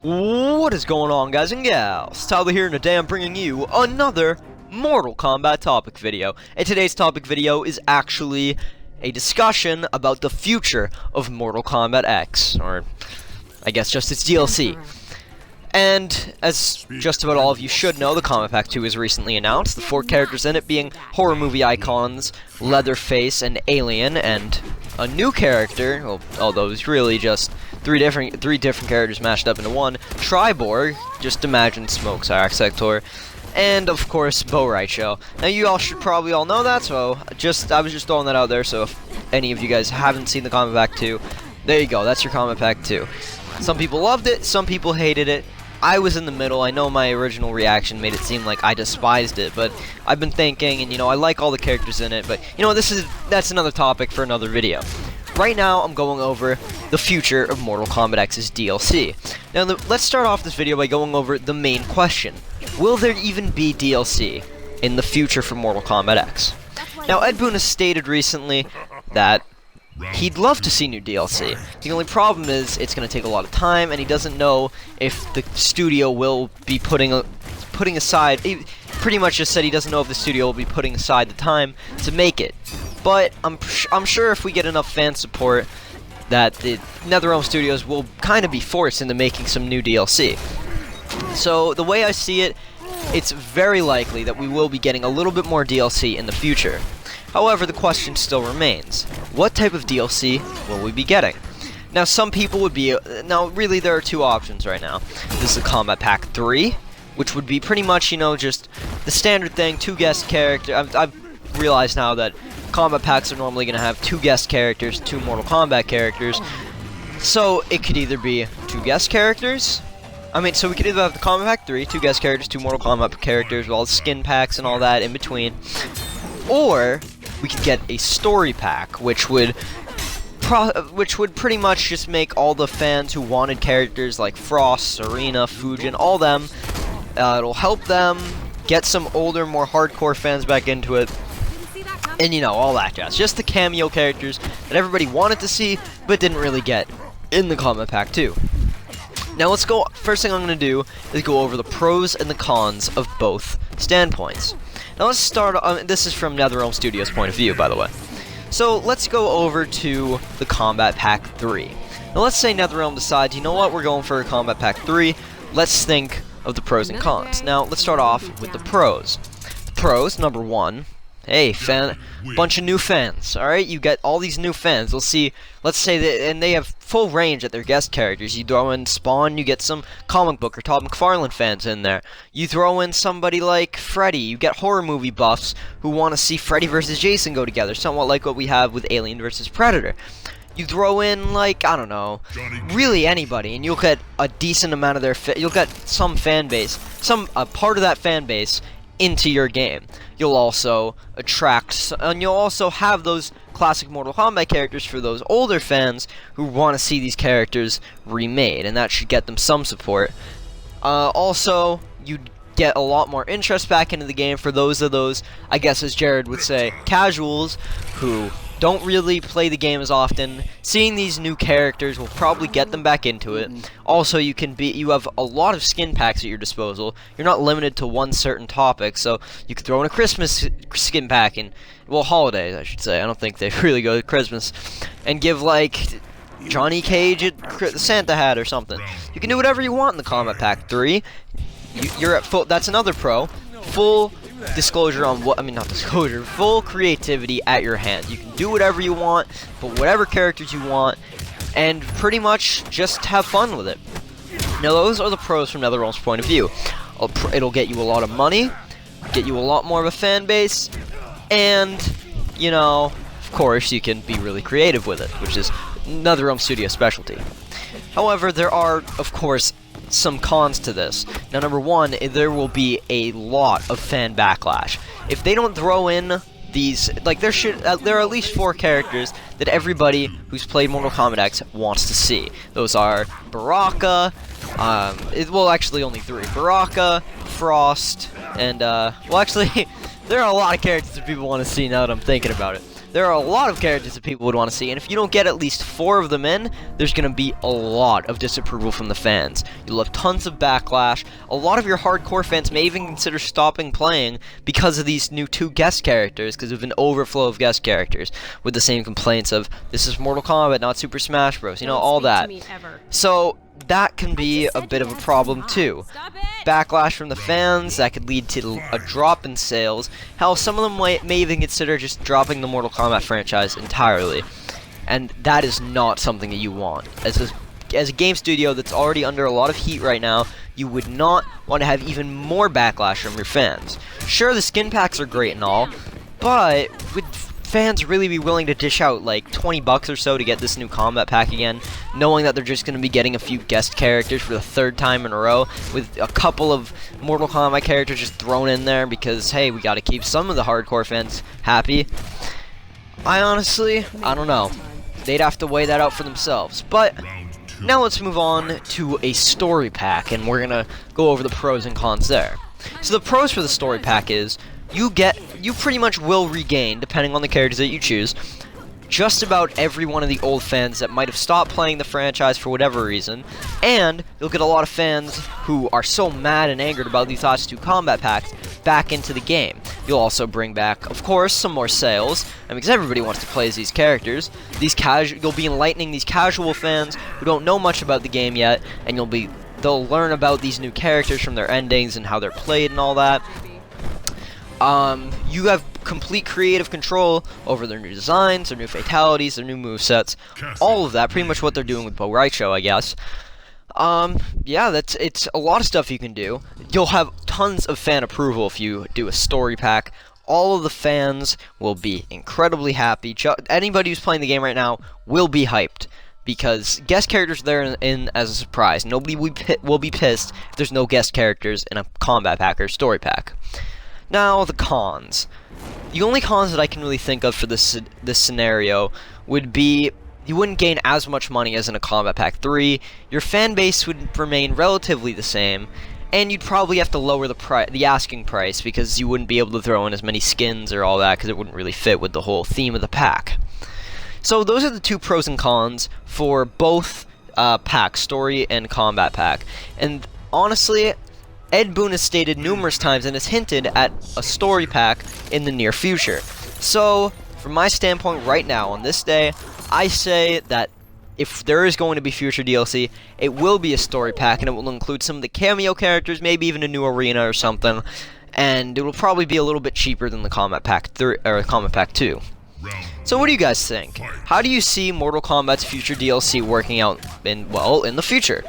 What is going on, guys and gals? Tyler here, and today I'm bringing you another Mortal Kombat Topic video. And today's topic video is actually a discussion about the future of Mortal Kombat X, or I guess just its DLC. And as just about all of you should know, the Kombat Pack 2 was recently announced, the 4 characters in it being horror movie icons, Leatherface and Alien, and a new character, well, although it's really just three different characters mashed up into one, Triborg, just imagine Smoke Sirex Sector, and of course Bo Show. Now you all should probably all know that, so I was just throwing that out there, so if any of you guys haven't seen the Kombat Pack 2, there you go, that's your Kombat Pack 2. Some people loved it, some people hated it. I was in the middle. I know my original reaction made it seem like I despised it, but I've been thinking, and I like all the characters in it, but that's another topic for another video. Right now, I'm going over the future of Mortal Kombat X's DLC. Now, let's start off this video by going over the main question. Will there even be DLC in the future for Mortal Kombat X? Now, Ed Boon has stated recently that he'd love to see new DLC. The only problem is it's going to take a lot of time, and he doesn't know if the studio will be putting aside. He pretty much just said he doesn't know if the studio will be putting aside the time to make it. But I'm sure if we get enough fan support, that the NetherRealm Studios will kind of be forced into making some new DLC. So the way I see it, it's very likely that we will be getting a little bit more DLC in the future. However, the question still remains, what type of DLC will we be getting? Now, some people would be, really there are two options right now. This is the Kombat Pack 3, which would be pretty much, just the standard thing, 2 guest characters. I've realized now that Kombat Packs are normally going to have 2 guest characters, 2 Mortal Kombat characters. So, it could either be 2 guest characters. So we could either have the Kombat Pack 3, 2 guest characters, 2 Mortal Kombat characters, with all the skin packs and all that in between. Or we could get a story pack, which would pretty much just make all the fans who wanted characters like Frost, Serena, Fujin, all them, it'll help them get some older, more hardcore fans back into it, and all that jazz. Just the cameo characters that everybody wanted to see, but didn't really get in the Kombat Pack 2. Now let's go, first thing I'm going to do is go over the pros and the cons of both standpoints. Now let's start, this is from NetherRealm Studios' point of view, by the way. So let's go over to the Kombat Pack 3. Now let's say NetherRealm decides, you know what, we're going for a Kombat Pack 3, let's think of the pros and cons. Now let's start off with the pros. The pros, number 1, hey, bunch of new fans, alright? You get all these new fans. Let's say that, and they have full range at their guest characters. You throw in Spawn, you get some comic book or Todd McFarlane fans in there. You throw in somebody like Freddy, you get horror movie buffs who want to see Freddy versus Jason go together, somewhat like what we have with Alien versus Predator. You throw in, like, I don't know, really anybody, and you'll get a decent amount of their you'll get some fan base, a part of that fan base into your game. You'll also attract, and you'll also have those classic Mortal Kombat characters for those older fans who want to see these characters remade, and that should get them some support. Also, you'd get a lot more interest back into the game for those, I guess as Jared would say, casuals who don't really play the game as often. Seeing these new characters will probably get them back into it. Also, you have a lot of skin packs at your disposal. You're not limited to one certain topic, so you could throw in a Christmas skin pack, and, well, holidays, I should say. I don't think they really go to Christmas. And give, like, Johnny Cage a Santa hat or something. You can do whatever you want in the Kombat Pack 3. You're at full, that's another pro. Full disclosure on full creativity at your hand. You can do whatever you want, put whatever characters you want, and pretty much just have fun with it. Now those are the pros from NetherRealm's point of view. It'll get you a lot of money, get you a lot more of a fan base, and, of course, you can be really creative with it, which is NetherRealm Studios' specialty. However, there are, of course, some cons to this. Now, number 1, there will be a lot of fan backlash. If they don't throw in these, like, there are at least 4 characters that everybody who's played Mortal Kombat X wants to see. Those are Baraka, actually only 3. Baraka, Frost, and, there are a lot of characters that people want to see now that I'm thinking about it. there are a lot of characters that people would want to see, and if you don't get at least 4 of them in, there's going to be a lot of disapproval from the fans. You'll have tons of backlash. A lot of your hardcore fans may even consider stopping playing because of these new 2 guest characters, because of an overflow of guest characters, with the same complaints of, this is Mortal Kombat, not Super Smash Bros., you know, all that. So, that can be a bit of a problem too. Backlash from the fans, that could lead to a drop in sales. Hell, some of them may even consider just dropping the Mortal Kombat franchise entirely. And that is not something that you want. As a game studio that's already under a lot of heat right now, you would not want to have even more backlash from your fans. Sure, the skin packs are great and all, but would fans really be willing to dish out like 20 bucks or so to get this new combat pack again, knowing that they're just going to be getting a few guest characters for the 3rd time in a row, with a couple of Mortal Kombat characters just thrown in there because, hey, we got to keep some of the hardcore fans happy? I don't know. They'd have to weigh that out for themselves. But now let's move on to a story pack, and we're going to go over the pros and cons there. So the pros for the story pack is, you pretty much will regain, depending on the characters that you choose, just about every one of the old fans that might have stopped playing the franchise for whatever reason, and you'll get a lot of fans who are so mad and angered about these last 2 combat packs back into the game. You'll also bring back, of course, some more sales, and because everybody wants to play as these characters, you'll be enlightening these casual fans who don't know much about the game yet, and they'll learn about these new characters from their endings and how they're played and all that. You have complete creative control over their new designs, their new fatalities, their new movesets, all of that, pretty much what they're doing with Bo Raicho, I guess. Yeah, it's a lot of stuff you can do. You'll have tons of fan approval if you do a story pack. All of the fans will be incredibly happy. Anybody who's playing the game right now will be hyped, because guest characters are there in as a surprise. Nobody will be pissed if there's no guest characters in a combat pack or story pack. Now, the cons. The only cons that I can really think of for this scenario would be you wouldn't gain as much money as in a Combat Pack 3, your fan base would remain relatively the same, and you'd probably have to lower the asking price because you wouldn't be able to throw in as many skins or all that because it wouldn't really fit with the whole theme of the pack. So those are the 2 pros and cons for both packs, Story and Combat Pack. And honestly, Ed Boon has stated numerous times and has hinted at a story pack in the near future. So, from my standpoint right now, on this day, I say that if there is going to be future DLC, it will be a story pack, and it will include some of the cameo characters, maybe even a new arena or something, and it will probably be a little bit cheaper than the Combat Pack 3 or Combat Pack 2. So what do you guys think? How do you see Mortal Kombat's future DLC working out in the future?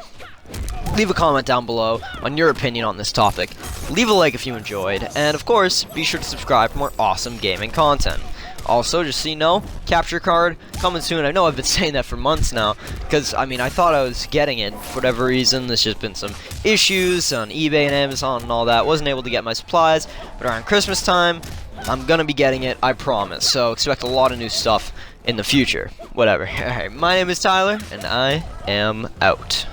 Leave a comment down below on your opinion on this topic. Leave a like if you enjoyed, and of course, be sure to subscribe for more awesome gaming content. Also, just so you know, capture card coming soon. I know I've been saying that for months now, because I thought I was getting it for whatever reason. There's just been some issues on eBay and Amazon and all that. Wasn't able to get my supplies, but around Christmas time, I'm gonna be getting it, I promise. So expect a lot of new stuff in the future. Whatever. Alright, my name is Tyler, and I am out.